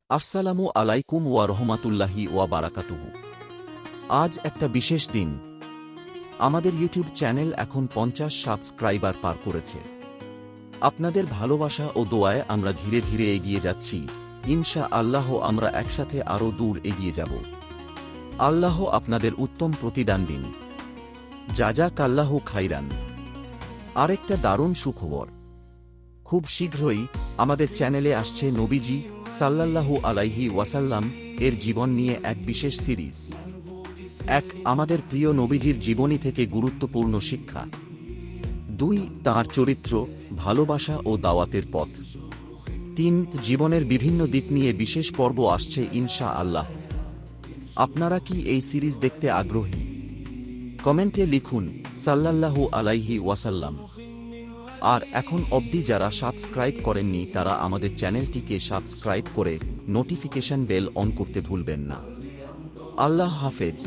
আসসালামু আলাইকুম ওয়া রহমাতুল্লাহি ওয়া বারাকাতুহু। আজ একটা বিশেষ দিন। আমাদের ইউটিউব চ্যানেল এখন 50 সাবস্ক্রাইবার পার করেছে। আপনাদের ভালোবাসা ও দোয়ায় আমরা ধীরে ধীরে এগিয়ে যাচ্ছি। ইনশা আল্লাহ আমরা একসাথে আরও দূর এগিয়ে যাব। আল্লাহ আপনাদের উত্তম প্রতিদান দিন। জাযাকাল্লাহু খাইরান। আরেকটা দারুণ সুখবর, খুব শীঘ্রই আমাদের চ্যানেলে আসছে নবীজি সাল্লাল্লাহু আলাইহি ওয়াসাল্লাম এর জীবন নিয়ে এক বিশেষ সিরিজ। আমাদের প্রিয় নবীজির জীবনী থেকে গুরুত্বপূর্ণ শিক্ষা। 2 তাঁর চরিত্র, ভালোবাসা ও দাওয়াতের পথ। 3 জীবনের বিভিন্ন দিক নিয়ে বিশেষ পর্ব আসছে ইনশা আল্লাহ। আপনারা কি এই সিরিজ দেখতে আগ্রহী? কমেন্টে লিখুন সাল্লাল্লাহু আলাইহি ওয়াসাল্লাম। আর এখন অবধি যারা সাবস্ক্রাইব করেননি তারা আমাদের চ্যানেলটিকে সাবস্ক্রাইব করে নোটিফিকেশন বেল অন করতে ভুলবেন না। আল্লাহ হাফেজ।